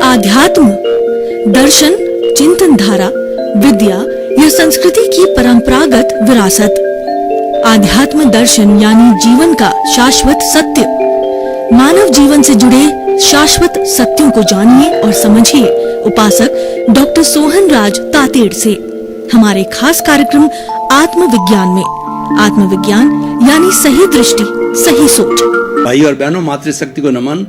आध्यात्म, दर्शन, चिंतन धारा, विद्या या संस्कृति की परंपरागत विरासत। आध्यात्म दर्शन यानी जीवन का शाश्वत सत्य। मानव जीवन से जुड़े शाश्वत सत्यों को जानिए और समझिए उपासक डॉक्टर सोहन राज तातेड़ से हमारे खास कार्यक्रम आत्मविज्ञान में। आत्मविज्ञान यानी सही दृष्टि, सही सोच। भाई और बहनों, मातृशक्ति को नमन।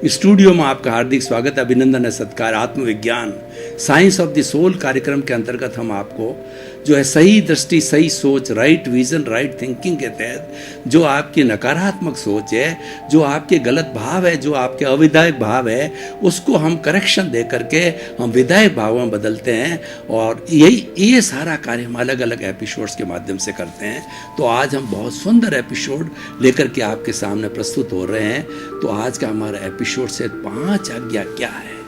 स्टूडियो में आपका हार्दिक स्वागत, अभिनंदन है, सत्कार। आत्मविज्ञान साइंस ऑफ द सोल कार्यक्रम के अंतर्गत हम आपको जो है सही दृष्टि, सही सोच, राइट विजन, राइट थिंकिंग के तहत जो आपकी नकारात्मक सोच है, जो आपके गलत भाव है, जो आपके अविधायक भाव है, उसको हम करेक्शन दे करके हम विधायक भाव में बदलते हैं। और ये सारा कार्य हम अलग अलग एपिसोड्स के माध्यम से करते हैं। तो आज हम बहुत सुंदर एपिसोड लेकर के आपके सामने प्रस्तुत हो रहे हैं। तो आज का हमारा एपिसोड से 5 आज्ञा क्या है।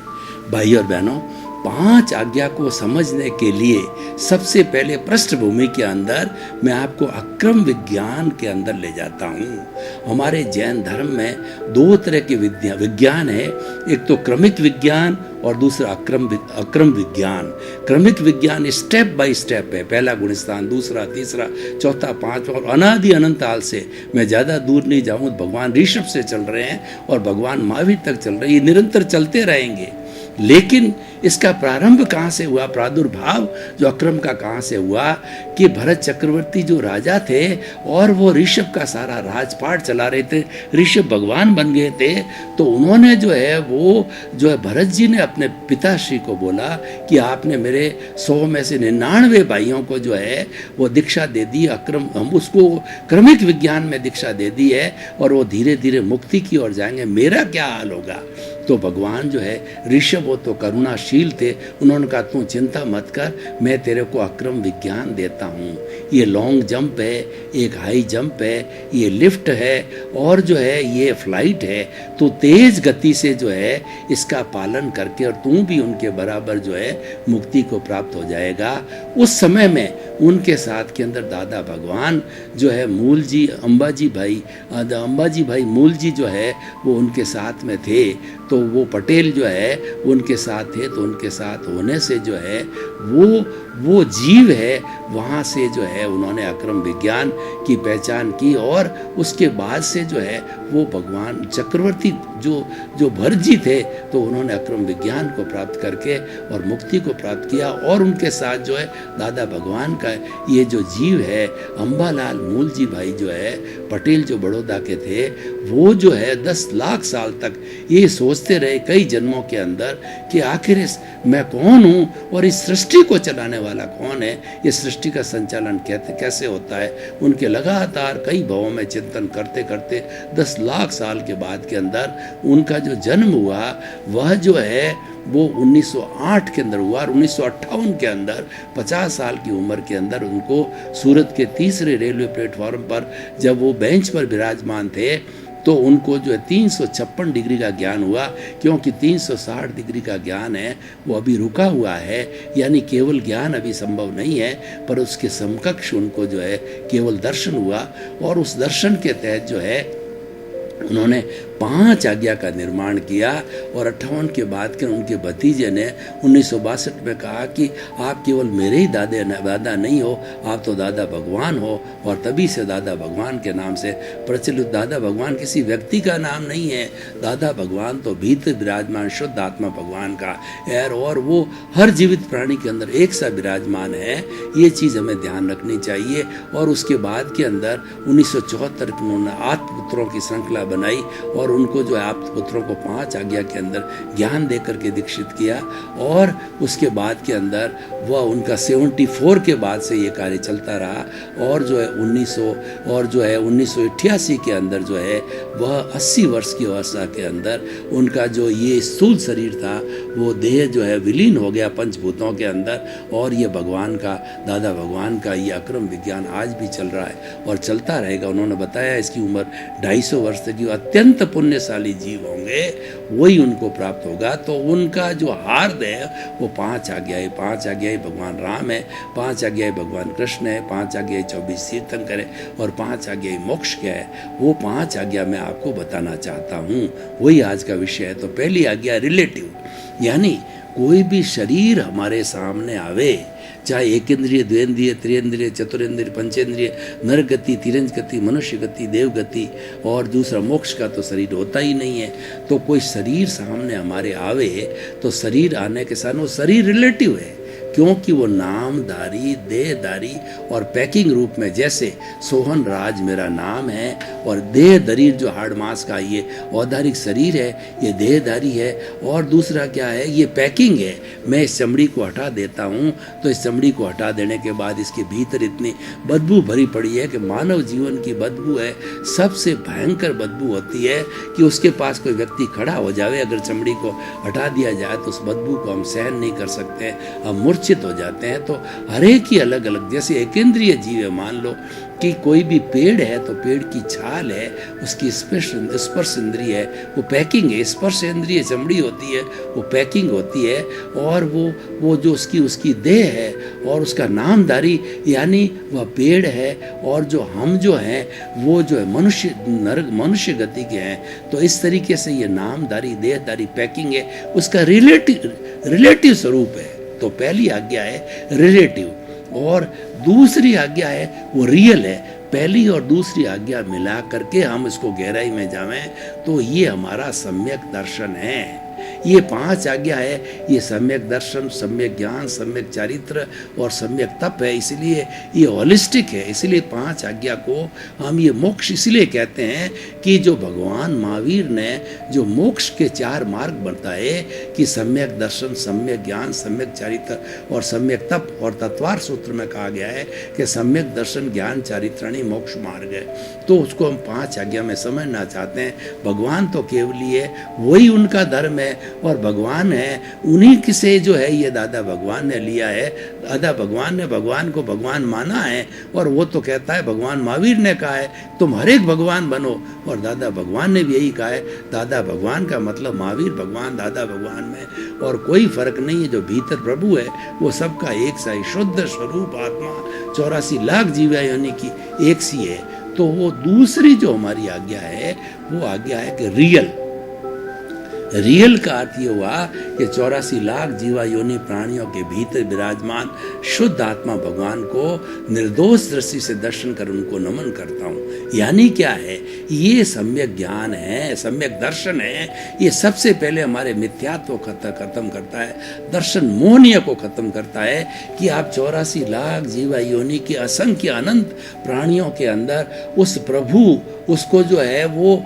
भाई और बहनों, 5 आज्ञा को समझने के लिए सबसे पहले पृष्ठभूमि के अंदर मैं आपको अक्रम विज्ञान के अंदर ले जाता हूँ। हमारे जैन धर्म में 2 तरह के विज्ञान है। एक तो क्रमिक विज्ञान और दूसरा अक्रम विज्ञान। क्रमिक विज्ञान स्टेप बाय स्टेप है, पहला गुणस्थान, दूसरा, तीसरा, चौथा, पांचवा और अनादि अनंत काल से। मैं ज़्यादा दूर नहीं जाऊँ, भगवान ऋषभ से चल रहे हैं और भगवान महावीर तक चल रहे हैं। ये निरंतर चलते रहेंगे। लेकिन इसका प्रारंभ कहाँ से हुआ, प्रादुर्भाव जो अक्रम का कहाँ से हुआ कि भरत चक्रवर्ती जो राजा थे और वो ऋषभ का सारा राजपाट चला रहे थे, ऋषभ भगवान बन गए थे। तो उन्होंने जो है वो जो है भरत जी ने अपने पिताश्री को बोला कि आपने मेरे 100 में से 99 भाइयों को जो है वो दीक्षा दे दी, अक्रम, हम उसको क्रमिक विज्ञान में दीक्षा दे दी है और वो धीरे धीरे मुक्ति की ओर जाएंगे, मेरा क्या हाल होगा। तो भगवान जो है ऋषभ वो तो करुणाशील थे, उन्होंने कहा तू चिंता मत कर, मैं तेरे को अक्रम विज्ञान देता हूँ। ये लॉन्ग जंप है, एक हाई जंप है, ये लिफ्ट है और जो है ये फ्लाइट है। तो तेज गति से जो है इसका पालन करके और तू भी उनके बराबर जो है मुक्ति को प्राप्त हो जाएगा। उस समय में उनके साथ के अंदर दादा भगवान जो है मूल जी, अंबाजी भाई मूल जी जो है वो उनके साथ में थे। तो वो पटेल जो है उनके साथ थे। तो उनके साथ होने से जो है वो जीव है, वहाँ से जो है उन्होंने अक्रम विज्ञान की पहचान की। और उसके बाद से जो है वो भगवान चक्रवर्ती जो भरत जी थे, तो उन्होंने अक्रम विज्ञान को प्राप्त करके और मुक्ति को प्राप्त किया। और उनके साथ जो है दादा भगवान का ये जो जीव है अंबालाल मूल जी भाई जो है पटेल जो बड़ौदा के थे, वो जो है 10 लाख साल तक ये सोचते रहे कई जन्मों के अंदर कि आखिर मैं कौन हूँ और इस सृष्टि को चलाने वाला कौन है, ये सृष्टि का संचालन कैसे होता है। उनके लगातार कई भावों में चिंतन करते करते 10 लाख साल के बाद के अंदर उनका जो जन्म हुआ वह जो है वो 1908 के अंदर हुआ। और 1958 के अंदर 50 साल की उम्र के अंदर उनको सूरत के 3रे रेलवे प्लेटफॉर्म पर जब वो बेंच पर विराजमान थे, तो उनको जो है 356 डिग्री का ज्ञान हुआ। क्योंकि 360 डिग्री का ज्ञान है वो अभी रुका हुआ है, यानी केवल ज्ञान अभी संभव नहीं है, पर उसके समकक्ष उनको जो है केवल दर्शन हुआ। और उस दर्शन के तहत जो है उन्होंने 5 आज्ञा का निर्माण किया। और 58 के बाद के उनके भतीजे ने 1962 में कहा कि आप केवल मेरे ही दादा नहीं हो, आप तो दादा भगवान हो। और तभी से दादा भगवान के नाम से प्रचलित। दादा भगवान किसी व्यक्ति का नाम नहीं है, दादा भगवान तो भीतर विराजमान शुद्ध आत्मा भगवान का है और वो हर जीवित प्राणी के अंदर एक सा विराजमान है। ये चीज़ हमें ध्यान रखनी चाहिए। और उसके बाद के अंदर 1974 में उन्होंने आत्मपुत्रों की श्रृंखला बनाई और उनको जो है आत्मपुत्रों को 5 आज्ञा के अंदर ज्ञान दे करके दीक्षित किया। और उसके बाद के अंदर वह उनका 74 के बाद से ये कार्य चलता रहा। और जो है 1988 के अंदर जो है वह 80 वर्ष की अवस्था के अंदर उनका जो ये स्थूल शरीर था वो देह जो है विलीन हो गया पंचभूतों के अंदर। और ये भगवान का, दादा भगवान का ये अक्रम विज्ञान आज भी चल रहा है और चलता रहेगा। उन्होंने बताया इसकी उम्र 250 वर्ष तक की अत्यंत पुण्यशाली जीव होंगे, वही उनको प्राप्त होगा। तो उनका जो हार्द है वो 5 आज्ञाएं, 5 आज्ञाएं भगवान राम है, 5 आज्ञाएं भगवान कृष्ण है, 5 आज्ञाएं 24 तीर्थंकर है और 5 आज्ञाएं मोक्ष क्या है, वो 5 आज्ञा मैं आपको बताना चाहता हूँ। वही आज का विषय है। तो पहली आज्ञा रिलेटिव, यानी कोई भी शरीर हमारे सामने आवे, चाहे एक इंद्रिय, द्वेंद्रिय, त्रियंद्रिय, चतुरेंद्रिय, पंचेंद्रिय, नर गति, तिरंज गति, मनुष्य गति, देव गति और दूसरा मोक्ष का तो शरीर होता ही नहीं है। तो कोई शरीर सामने हमारे आवे तो शरीर आने के साथ वो शरीर रिलेटिव है, क्योंकि वो नामधारी, देहधारी और पैकिंग रूप में, जैसे सोहन राज मेरा नाम है और देहधारी जो हाड़ मांस का ये औधारिक शरीर है, ये देहधारी है। और दूसरा क्या है, ये पैकिंग है। मैं इस चमड़ी को हटा देता हूँ तो इस चमड़ी को हटा देने के बाद इसके भीतर इतनी बदबू भरी पड़ी है कि मानव जीवन की बदबू है, सबसे भयंकर बदबू होती है कि उसके पास कोई व्यक्ति खड़ा हो जाए, अगर चमड़ी को हटा दिया जाए तो उस बदबू को हम सहन नहीं कर सकते, हम मूर्छित हो जाते हैं। तो हर एक की अलग अलग, जैसे एक इंद्रिय जीव है, मान लो कि कोई भी पेड़ है तो पेड़ की छाल है, उसकी स्पर्श इंद्रिय है, वो पैकिंग है। स्पर्श इंद्रिय चमड़ी होती है, वो पैकिंग होती है। और वो जो उसकी देह है और उसका नामधारी यानी वह पेड़ है। और जो हम जो हैं वो जो है मनुष्य गति के हैं। तो इस तरीके से ये नामधारी, देहधारी, पैकिंग है, उसका रिलेटिव स्वरूप है। तो पहली आज्ञा है रिलेटिव और दूसरी आज्ञा है वो रियल है। पहली और दूसरी आज्ञा मिला करके हम इसको गहराई में जावें तो ये हमारा सम्यक दर्शन है। ये 5 आज्ञा है, ये सम्यक दर्शन, सम्यक ज्ञान, सम्यक चारित्र और सम्यक तप है। इसलिए ये होलिस्टिक है। इसलिए 5 आज्ञा को हम ये मोक्ष इसलिए कहते हैं कि जो भगवान महावीर ने जो मोक्ष के 4 मार्ग बताए कि सम्यक दर्शन, सम्यक ज्ञान, सम्यक चारित्र और सम्यक तप, और तत्वार सूत्र में कहा गया है कि सम्यक दर्शन, ज्ञान, चारित्राणी मोक्ष मार्ग है। तो उसको हम 5 आज्ञा में समझना चाहते हैं। भगवान तो केवली है, वही उनका धर्म है और भगवान है, उन्हीं से जो है ये दादा भगवान ने लिया है। दादा भगवान ने भगवान को भगवान माना है और वो तो कहता है, भगवान महावीर ने कहा है तुम हर एक भगवान बनो, और दादा भगवान ने भी यही कहा है। दादा भगवान का मतलब महावीर भगवान, दादा भगवान में और कोई फर्क नहीं है। जो भीतर प्रभु है वो सबका एक सा ही शुद्ध स्वरूप आत्मा 84 लाख जीवा योनि की एक सी है। तो वो दूसरी जो हमारी आज्ञा है वो आज्ञा है कि रियल का अर्थ ये हुआ कि 84 लाख जीवा योनि प्राणियों के भीतर विराजमान शुद्ध आत्मा भगवान को निर्दोष दृष्टि से दर्शन कर उनको नमन करता हूँ। यानी क्या है, ये सम्यक ज्ञान है, सम्यक दर्शन है। ये सबसे पहले हमारे मिथ्यात्व को खत्म करता है, दर्शन मोहनीय को खत्म करता है कि आप 84 लाख जीवा योनि के असंख्य अनंत प्राणियों के अंदर उस प्रभु, उसको जो है वो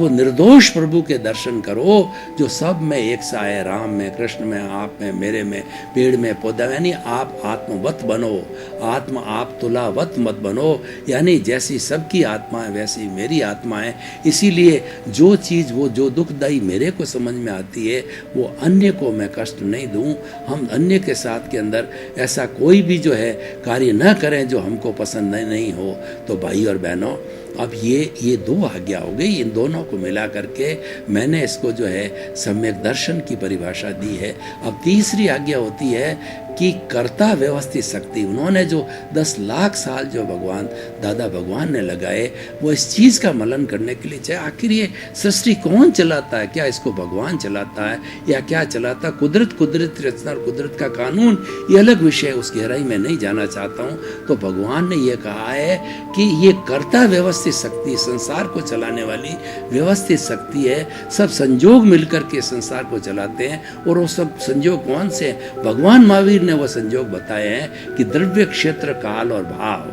निर्दोष प्रभु के दर्शन करो जो सब में एक सा है, राम में, कृष्ण में, आप में, मेरे में, पेड़ में, पौधा में। यानी आप आत्मवत बनो, आप तुलावत मत बनो। यानी जैसी सबकी आत्मा है वैसी मेरी आत्मा है। इसीलिए जो चीज़ वो जो दुखदाई मेरे को समझ में आती है वो अन्य को मैं कष्ट नहीं दूं। हम अन्य के साथ के अंदर ऐसा कोई भी जो है कार्य न करें जो हमको पसंद नहीं हो। तो भाई और बहनों, अब ये 2 आज्ञा हो गई। इन दोनों को मिला करके मैंने इसको जो है सम्यक दर्शन की परिभाषा दी है। अब तीसरी आज्ञा होती है कि कर्ता व्यवस्थित शक्ति। उन्होंने जो 10 लाख साल जो भगवान दादा भगवान ने लगाए वो इस चीज़ का मनन करने के लिए, चाहे आखिर ये सृष्टि कौन चलाता है, क्या इसको भगवान चलाता है या क्या चलाता, कुदरत रचना और कुदरत का कानून, ये अलग विषय, उस गहराई में नहीं जाना चाहता हूँ। तो भगवान ने ये कहा है कि ये कर्ता व्यवस्थित शक्ति, संसार को चलाने वाली व्यवस्थित शक्ति है। सब संयोग मिलकर के संसार को चलाते हैं। और वो सब संयोग कौन से? भगवान महावीर ने वो संयोग बताए हैं कि द्रव्य, क्षेत्र, काल और भाव,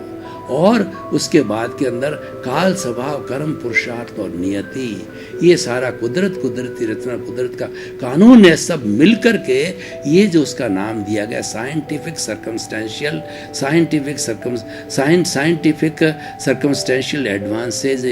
और उसके बाद के अंदर काल, स्वभाव, कर्म, पुरुषार्थ और नियति, ये सारा कुदरती रचना, कुदरत का कानून है। सब मिलकर के ये जो उसका नाम दिया गया साइंटिफिक सर्कमस्टेंशियल एडवांसेज,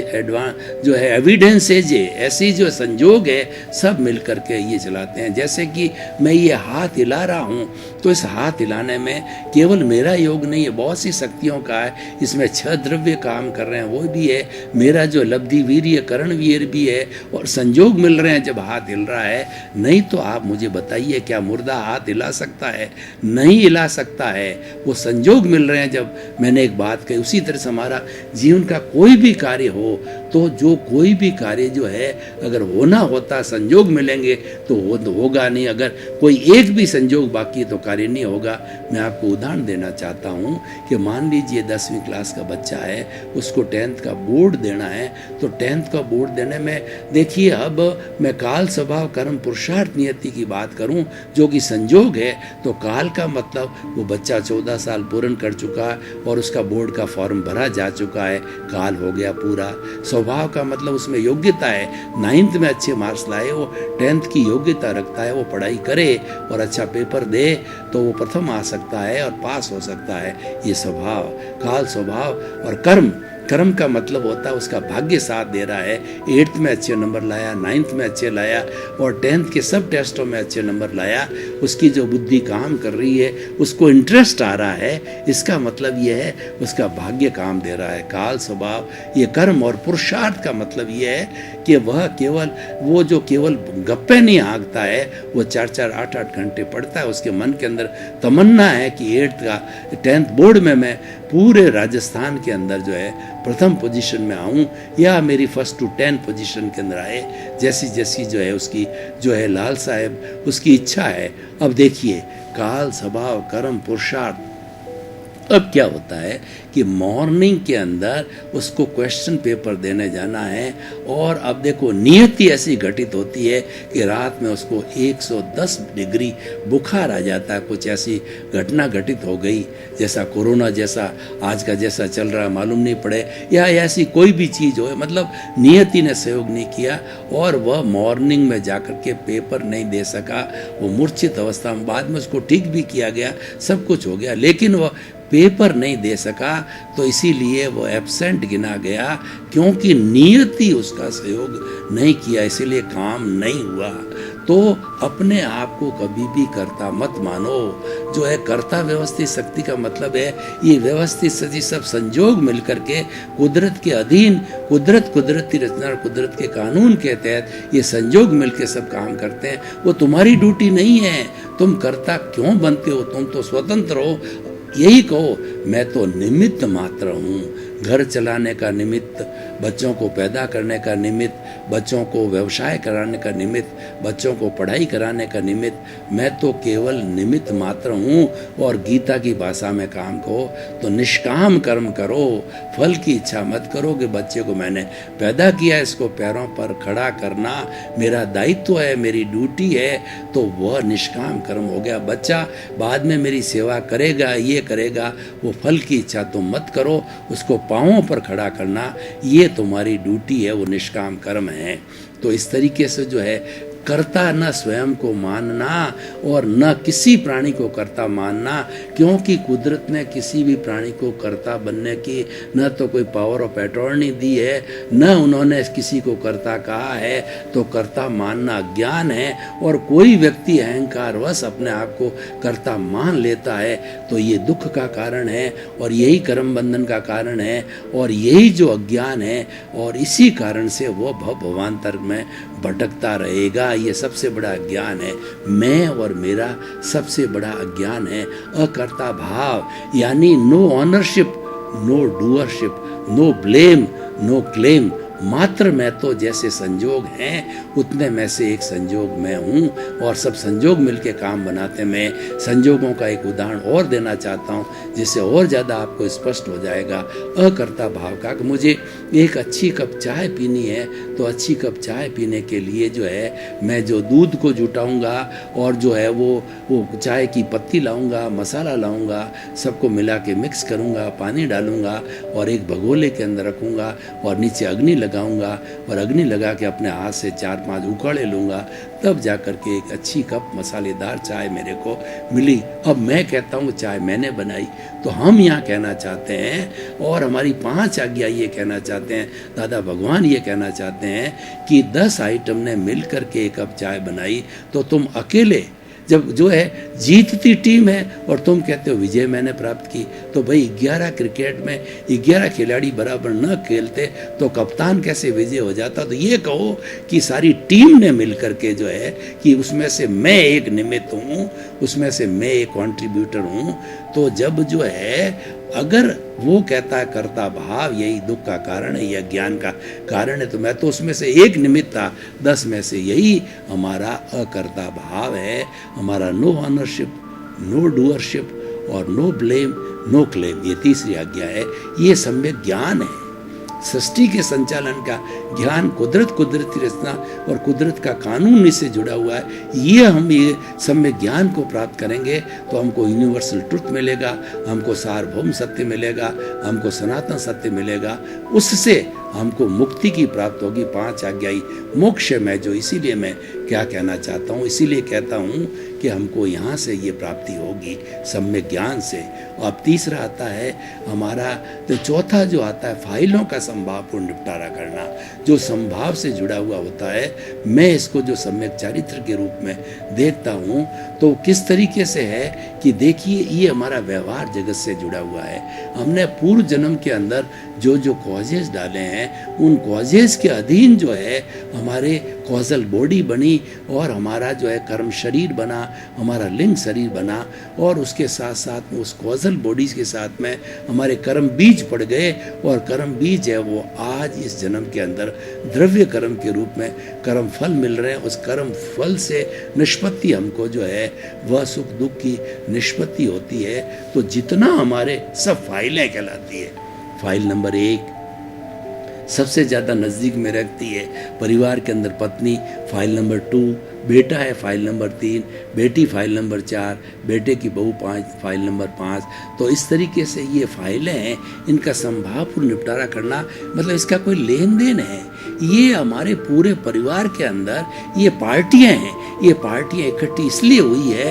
जो है एविडेंसेज, ऐसी जो संयोग है सब मिलकर के ये चलाते हैं। जैसे कि मैं ये हाथ हिला रहा हूँ तो इस हाथ हिलाने में केवल मेरा योग नहीं है, बहुत सी शक्तियों का है। इसमें 6 द्रव्य काम कर रहे हैं, वो भी है। मेरा जो लब्धि वीर्य करण वीर भी है और संयोग मिल रहे हैं जब हाथ हिल रहा है। नहीं तो आप मुझे बताइए, क्या मुर्दा हाथ हिला सकता है? नहीं हिला सकता है। वो संयोग मिल रहे हैं जब मैंने एक बात कही। उसी तरह से हमारा जीवन का कोई भी कार्य हो, तो जो कोई भी कार्य जो है अगर होना होता संजोग मिलेंगे तो वो तो होगा नहीं, अगर कोई एक भी संजोग बाकी तो कार्य नहीं होगा। मैं आपको उदाहरण देना चाहता हूँ कि मान लीजिए 10वीं क्लास का बच्चा है, उसको 10th का बोर्ड देना है, तो 10th का बोर्ड देने में देखिए, अब मैं काल स्वभाव कर्म पुरुषार्थ नियति की बात करूं जो कि संजोग है, तो काल का मतलब वो बच्चा 14 साल पूर्ण कर चुका और उसका बोर्ड का फॉर्म भरा जा चुका है, काल हो गया पूरा। स्वभाव का मतलब उसमें योग्यता है, 9th में अच्छे मार्क्स लाए, वो 10th की योग्यता रखता है, वो पढ़ाई करे और अच्छा पेपर दे तो वो प्रथम आ सकता है और पास हो सकता है। ये स्वभाव, काल स्वभाव। और कर्म, कर्म का मतलब होता है उसका भाग्य साथ दे रहा है, 8th में अच्छे नंबर लाया, 9th में अच्छे लाया और 10th के सब टेस्टों में अच्छे नंबर लाया, उसकी जो बुद्धि काम कर रही है, उसको इंटरेस्ट आ रहा है, इसका मतलब ये है उसका भाग्य काम दे रहा है। काल स्वभाव ये कर्म। और पुरुषार्थ का मतलब ये है कि वह केवल वो जो केवल गप्पे नहीं हाँकता है, वो 4-4 8-8 घंटे पढ़ता है, उसके मन के अंदर तमन्ना है कि 8th का 10th बोर्ड में मैं पूरे राजस्थान के अंदर जो है प्रथम पोजीशन में आऊं या मेरी फर्स्ट टू 10 पोजीशन के अंदर आए, जैसी जैसी जो है उसकी जो है लालसा है, उसकी इच्छा है। अब देखिए, काल स्वभाव कर्म पुरुषार्थ। अब क्या होता है कि मॉर्निंग के अंदर उसको क्वेश्चन पेपर देने जाना है और अब देखो नियति ऐसी घटित होती है कि रात में उसको 110 डिग्री बुखार आ जाता है। कुछ ऐसी घटना घटित हो गई, जैसा कोरोना जैसा आज का जैसा चल रहा मालूम नहीं पड़े, या ऐसी कोई भी चीज़ हो, मतलब नियति ने सहयोग नहीं किया और वह मॉर्निंग में जाकर के पेपर नहीं दे सका। वो मूर्छित अवस्था में, बाद में उसको ठीक भी किया गया, सब कुछ हो गया, लेकिन वह पेपर नहीं दे सका, तो इसीलिए वो एब्सेंट गिना गया, क्योंकि नियति उसका सहयोग नहीं किया, इसीलिए काम नहीं हुआ। तो अपने आप को कभी भी कर्ता मत मानो। जो है कर्ता व्यवस्थित शक्ति का मतलब है ये व्यवस्थित सजी सब संजोग मिलकर के कुदरत के अधीन, कुदरती रचना और कुदरत के कानून के तहत ये संजोग मिलकर सब काम करते हैं। वो तुम्हारी ड्यूटी नहीं है, तुम कर्ता क्यों बनते हो? तुम तो स्वतंत्र हो। यही कहो, मैं तो निमित्त मात्र हूँ, घर चलाने का निमित्त, बच्चों को पैदा करने का निमित्त, बच्चों को व्यवसाय कराने का निमित्त, बच्चों को पढ़ाई कराने का निमित्त, मैं तो केवल निमित्त मात्र हूँ। और गीता की भाषा में काम कहो तो निष्काम कर्म करो, फल की इच्छा मत करो कि बच्चे को मैंने पैदा किया, इसको पैरों पर खड़ा करना मेरा दायित्व है, मेरी ड्यूटी है, तो वह निष्काम कर्म हो गया। बच्चा बाद में मेरी सेवा करेगा, ये करेगा, वो फल की इच्छा तुम मत करो, उसको पांवों पर खड़ा करना ये तुम्हारी ड्यूटी है, वो निष्काम कर्म है। तो इस तरीके से जो है कर्ता न स्वयं को मानना और न किसी प्राणी को कर्ता मानना, क्योंकि कुदरत ने किसी भी प्राणी को कर्ता बनने की न तो कोई पावर ऑफ अटॉर्नी दी है, न उन्होंने किसी को कर्ता कहा है। तो कर्ता मानना अज्ञान है, और कोई व्यक्ति अहंकारवश अपने आप को कर्ता मान लेता है तो ये दुख का कारण है, और यही कर्म बंधन का कारण है, और यही जो अज्ञान है, और इसी कारण से वो भवांतर में भटकता रहेगा। ये सबसे बड़ा अज्ञान है, मैं और मेरा सबसे बड़ा अज्ञान है। अकर्ता भाव यानी no ownership, no doership, no blame, no claim, मात्र मैं तो जैसे संजोग हैं उतने में से एक संजोग मैं हूँ, और सब संजोग मिलके काम बनाते। मैं संजोगों का एक उदाहरण और देना चाहता हूँ जिससे और ज़्यादा आपको स्पष्ट हो जाएगा अकर्ता भाव का। कि मुझे एक अच्छी कप चाय पीनी है तो अच्छी कप चाय पीने के लिए जो है मैं जो दूध को जुटाऊँगा और जो है वो चाय की पत्ती लाऊँगा, मसाला लाऊँगा, सबको मिला के मिक्स करूँगा, पानी डालूँगा और एक भगोले के अंदर रखूँगा और नीचे अग्नि लगाऊंगा, और अग्नि लगा के अपने हाथ से 4-5 उकाड़े लूँगा, तब जाकर के एक अच्छी कप मसालेदार चाय मेरे को मिली। अब मैं कहता हूँ चाय मैंने बनाई। तो हम यहाँ कहना चाहते हैं, और हमारी 5 आज्ञा ये कहना चाहते हैं, दादा भगवान ये कहना चाहते हैं कि 10 आइटम ने मिल कर के एक कप चाय बनाई, तो तुम अकेले जब जो है जीतती टीम है और तुम कहते हो विजय मैंने प्राप्त की, तो भाई 11 क्रिकेट में 11 खिलाड़ी बराबर न खेलते तो कप्तान कैसे विजय हो जाता? तो ये कहो कि सारी टीम ने मिलकर के जो है कि उसमें से मैं एक निमित्त हूँ, उसमें से मैं एक कंट्रीब्यूटर हूँ। तो जब जो है अगर वो कहता है कर्ता भाव यही दुख का कारण है, यह ज्ञान का कारण है, तो मैं तो उसमें से एक निमित्त था, 10 में से यही हमारा अकर्ता भाव है, हमारा नो ऑनरशिप, नो डूअरशिप और नो ब्लेम, नो क्लेम, ये तीसरी आज्ञा है। ये सम्यक ज्ञान है, सृष्टि के संचालन का ज्ञान, कुदरती रचना और कुदरत का कानून इससे जुड़ा हुआ है। ये हम ये सम्यक ज्ञान को प्राप्त करेंगे तो हमको यूनिवर्सल ट्रुथ मिलेगा, हमको सार्वभौम सत्य मिलेगा, हमको सनातन सत्य मिलेगा, उससे हमको मुक्ति की प्राप्त होगी। 5 आज्ञाई मोक्ष में जो, इसीलिए मैं क्या कहना चाहता हूँ, इसीलिए कहता हूँ कि हमको यहाँ से ये प्राप्ति होगी सम्यक ज्ञान से। अब तीसरा आता है हमारा, तो चौथा जो आता है फाइलों का संभावपूर्ण निपटारा करना, जो संभाव से जुड़ा हुआ होता है। मैं इसको जो सम्यक चारित्र के रूप में देखता हूँ तो किस तरीके से है कि देखिए ये हमारा व्यवहार जगत से जुड़ा हुआ है। हमने पूर्व जन्म के अंदर जो जो कॉजेज डाले हैं, उन कॉजेज के अधीन जो है हमारे कॉजल बॉडी बनी और हमारा जो है कर्म शरीर बना, हमारा लिंग शरीर बना, और उसके साथ साथ में उस कॉजल बॉडीज के साथ में हमारे कर्म बीज पड़ गए, और कर्म बीज है वो आज इस जन्म के अंदर द्रव्य कर्म के रूप में कर्म फल मिल रहे हैं। उस कर्म फल से निष्पत्ति हमको जो है वह सुख दुख की निष्पत्ति होती है। तो जितना हमारे सब फाइलें कहलाती है, फाइल नंबर 1 सबसे ज़्यादा नज़दीक में रखती है परिवार के अंदर पत्नी, फाइल नंबर 2 बेटा है, फाइल नंबर 3 बेटी, फाइल नंबर 4 बेटे की बहू, 5 फाइल नंबर 5। तो इस तरीके से ये फाइलें हैं, इनका संभावपूर्ण निपटारा करना, मतलब इसका कोई लेन देन है। ये हमारे पूरे परिवार के अंदर ये पार्टियां हैं, ये पार्टियां इकट्ठी इसलिए हुई है,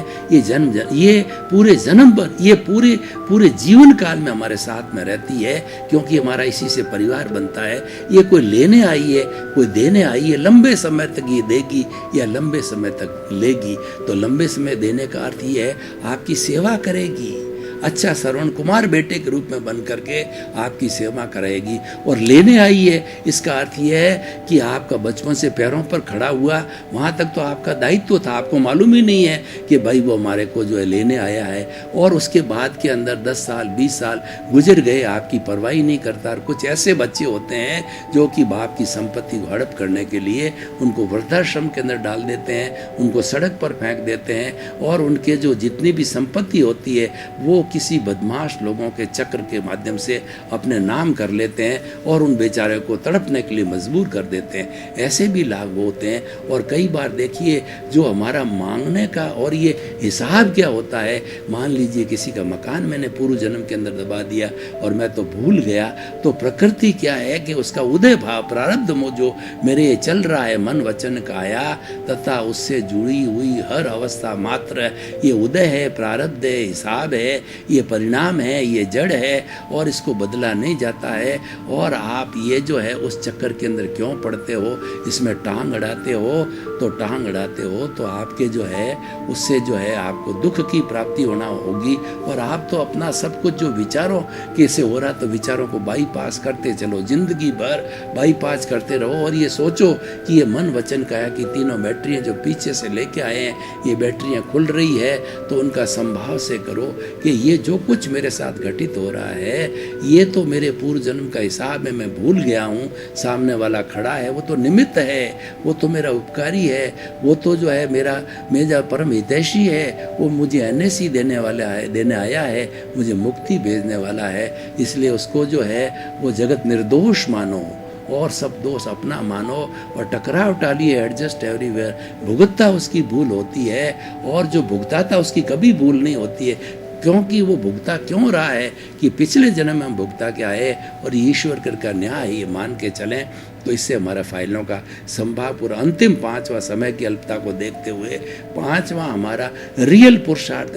ये पूरे जन्म भर, ये पूरे जीवन काल में हमारे साथ में रहती है, क्योंकि हमारा इसी से परिवार बनता है। ये कोई लेने आई है, कोई देने आई है, लंबे समय तक ये देगी या लंबे समय तक लेगी। तो लंबे समय देने का अर्थ ये है आपकी सेवा करेगी, अच्छा श्रवण कुमार बेटे के रूप में बन करके आपकी सेवा करेगी। और लेने आई है, इसका अर्थ यह है कि आपका बचपन से पैरों पर खड़ा हुआ, वहाँ तक तो आपका दायित्व था, आपको मालूम ही नहीं है कि भाई वो हमारे को जो है लेने आया है। और उसके बाद के अंदर 10 साल 20 साल गुजर गए, आपकी परवाही नहीं करता। और कुछ ऐसे बच्चे होते हैं जो कि बाप की संपत्ति को हड़प करने के लिए उनको वृद्धाश्रम के अंदर डाल देते हैं, उनको सड़क पर फेंक देते हैं, और उनके जो जितनी भी संपत्ति होती है वो किसी बदमाश लोगों के चक्र के माध्यम से अपने नाम कर लेते हैं और उन बेचारे को तड़पने के लिए मजबूर कर देते हैं। ऐसे भी लाभ होते हैं। और कई बार देखिए जो हमारा मांगने का और ये हिसाब क्या होता है, मान लीजिए किसी का मकान मैंने पूर्व जन्म के अंदर दबा दिया और मैं तो भूल गया, तो प्रकृति क्या है कि उसका उदय भाव प्रारब्ध जो मेरे चल रहा है मन वचन काया तथा उससे जुड़ी हुई हर अवस्था मात्र ये उदय है, प्रारब्ध है, हिसाब है, ये परिणाम है, ये जड़ है और इसको बदला नहीं जाता है। और आप ये जो है उस चक्कर के अंदर क्यों पड़ते हो, इसमें टांग अड़ाते हो, तो आपके जो है उससे जो है आपको दुख की प्राप्ति होना होगी। और आप तो अपना सब कुछ जो विचारों कैसे हो रहा, तो विचारों को बाईपास करते चलो, जिंदगी भर बाईपास करते रहो। और ये सोचो कि ये मन वचन काया की तीनों बैटरियाँ जो पीछे से लेके आए हैं, ये बैटरियाँ खुल रही है, तो उनका संभाव से करो कि ये जो कुछ मेरे साथ घटित हो रहा है ये तो मेरे पूर्व जन्म का हिसाब है, मैं भूल गया हूँ। सामने वाला खड़ा है वो तो निमित्त है, वो तो मेरा उपकारी है, वो तो जो है मेरा परम हितैषी है, वो मुझे NSE देने आया है, मुझे मुक्ति भेजने वाला है। इसलिए उसको जो है वो जगत निर्दोष मानो और सब दोष अपना मानो और टकराव टालिए, एडजस्ट एवरीवेयर। भुगतता उसकी भूल होती है और जो भुगताता उसकी कभी भूल नहीं होती है, क्योंकि वो भुगता क्यों रहा है कि पिछले जन्म में हम भुगता क्या है और ईश्वर का न्याय ये मान के चलें। तो इससे हमारा फाइलों का संभाव पूरा अंतिम 5वां समय की अल्पता को देखते हुए 5वां हमारा रियल पुरुषार्थ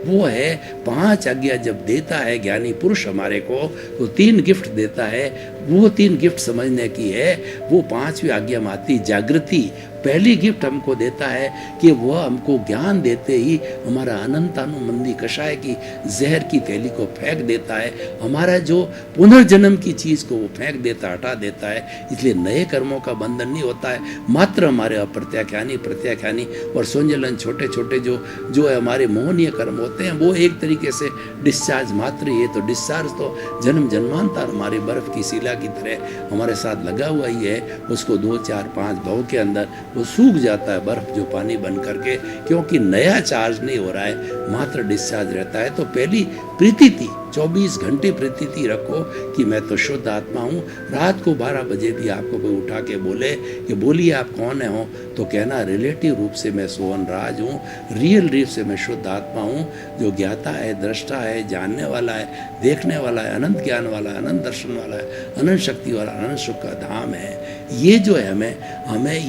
वो है 5 आज्ञा जब देता है ज्ञानी पुरुष हमारे को, तो 3 गिफ्ट देता है। वो 3 गिफ्ट समझने की है। वो 5वीं आज्ञा में आती जागृति, पहली गिफ्ट हमको देता है कि वह हमको ज्ञान देते ही हमारा अनंतानुमंदी कषाय की जहर की थैली को फेंक देता है, हमारा जो पुनर्जन्म की चीज को वो फेंक देता, हटा देता है। इसलिए नए कर्मों का बंधन नहीं होता है, मात्र हमारे अप्रत्याख्यानी प्रत्याख्यानी और संजलन छोटे छोटे जो है हमारे मोहनीय कर्म होते हैं, वो एक तरीके से डिस्चार्ज मात्र ही है। तो डिस्चार्ज तो जन्म जन्मांतर हमारी बर्फ की शिला की तरह हमारे साथ लगा हुआ ही है, उसको 2 4 5 भव के अंदर वो सूख जाता है बर्फ जो पानी बन करके, क्योंकि नया चार्ज नहीं हो रहा है, मात्र डिस्चार्ज रहता है। तो पहली प्रीति 24 घंटे प्रीति रखो कि मैं तो शुद्ध आत्मा हूँ। रात को 12 बजे भी आपको कोई उठा के बोले कि बोलिए आप कौन है हो, तो कहना रिलेटिव रूप से मैं सोहन राज हूँ, रियल रूप से मैं शुद्ध आत्मा हूँ, जो ज्ञाता है, दृष्टा है, जानने वाला है, देखने वाला है, अनंत ज्ञान वाला है, अनंत दर्शन वाला है, अनंत शक्ति वाला, अनंत सुख का धाम है। ये जो है हमें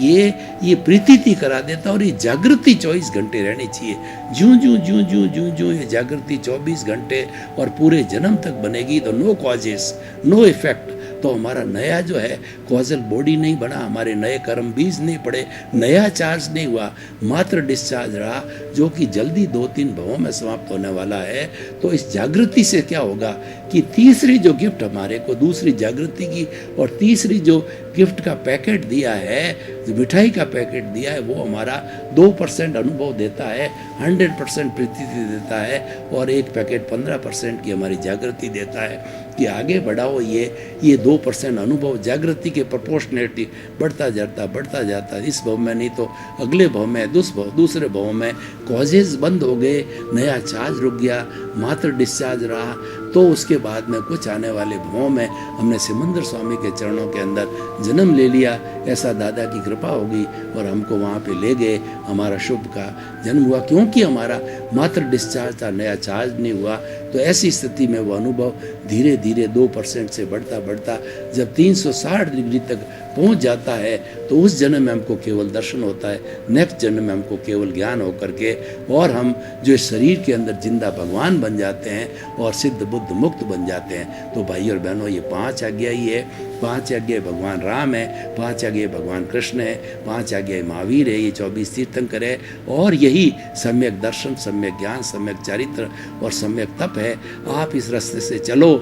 ये प्रीति करा देता, और ये जागृति 24 घंटे रहनी चाहिए। जूं ये जागृति 24 घंटे और पूरे जन्म तक बनेगी, तो नो कॉजेस नो इफेक्ट। तो हमारा नया जो है कॉजल बॉडी नहीं बना, हमारे नए कर्म बीज नहीं पड़े, नया चार्ज नहीं हुआ, मात्र डिस्चार्ज रहा, जो कि जल्दी 2-3 भवों में समाप्त होने वाला है। तो इस जागृति से क्या होगा कि तीसरी जो गिफ्ट हमारे को दूसरी जागृति की और तीसरी जो गिफ्ट का पैकेट दिया है, जो मिठाई का पैकेट दिया है, वो हमारा 2% अनुभव देता है, 100% प्रीति देता है, और एक पैकेट 15% की हमारी जागृति देता है कि आगे बढ़ाओ। ये 2% अनुभव जागृति के प्रोपोर्शनेटली बढ़ता जाता इस भव में, नहीं तो अगले भव में, दूसरे भव में कॉजेज बंद हो गए, नया चार्ज रुक गया, मात्र डिस्चार्ज रहा। तो उसके बाद में कुछ आने वाले भवों में हमने सिमंदर स्वामी के चरणों के अंदर जन्म ले लिया, ऐसा दादा की कृपा होगी और हमको वहाँ पे ले गए, हमारा शुभ का जन्म हुआ, क्योंकि हमारा मात्र डिस्चार्ज था, नया चार्ज नहीं हुआ। तो ऐसी स्थिति में वो अनुभव धीरे धीरे 2% से बढ़ता जब 360 डिग्री तक पहुंच जाता है, तो उस जन्म में हमको केवल दर्शन होता है, नेक्स्ट जन्म में हमको केवल ज्ञान होकर के, और हम जो इस शरीर के अंदर जिंदा भगवान बन जाते हैं और सिद्ध बुद्ध मुक्त बन जाते हैं। तो भाई और बहनों, ये 5 आज्ञा ही है। 5 आज्ञा भगवान राम है, 5 आज्ञा भगवान कृष्ण है, 5 आज्ञा महावीर है, ये 24 तीर्थंकर है, और यही सम्यक दर्शन, सम्यक ज्ञान, सम्यक चरित्र और सम्यक तप है। आप इस रास्ते से चलो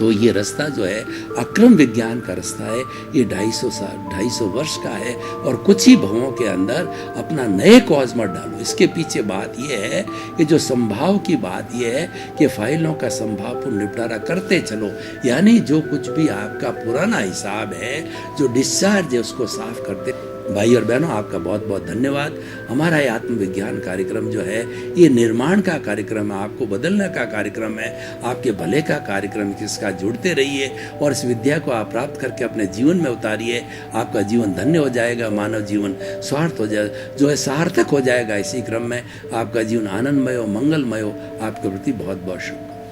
तो ये रास्ता जो है अक्रम विज्ञान का रास्ता है। ये 250 वर्ष का है, और कुछ ही भवों के अंदर अपना नए कॉज मत डालो। इसके पीछे बात ये है कि जो संभाव की बात ये है कि फाइलों का संभावपूर्ण निपटारा करते चलो, यानी जो कुछ भी आपका पुराना हिसाब है, जो डिस्चार्ज है, उसको साफ करते। भाई और बहनों, आपका बहुत बहुत धन्यवाद। हमारा ये आत्मविज्ञान कार्यक्रम जो है, ये निर्माण का कार्यक्रम है, आपको बदलने का कार्यक्रम है, आपके भले का कार्यक्रम। इसका जुड़ते रहिए और इस विद्या को आप प्राप्त करके अपने जीवन में उतारिए। आपका जीवन धन्य हो जाएगा, मानव जीवन स्वार्थ हो जाए जो है सार्थक हो जाएगा। इसी क्रम में आपका जीवन आनंदमय हो, मंगलमय हो। आपके प्रति बहुत बहुत शुभ।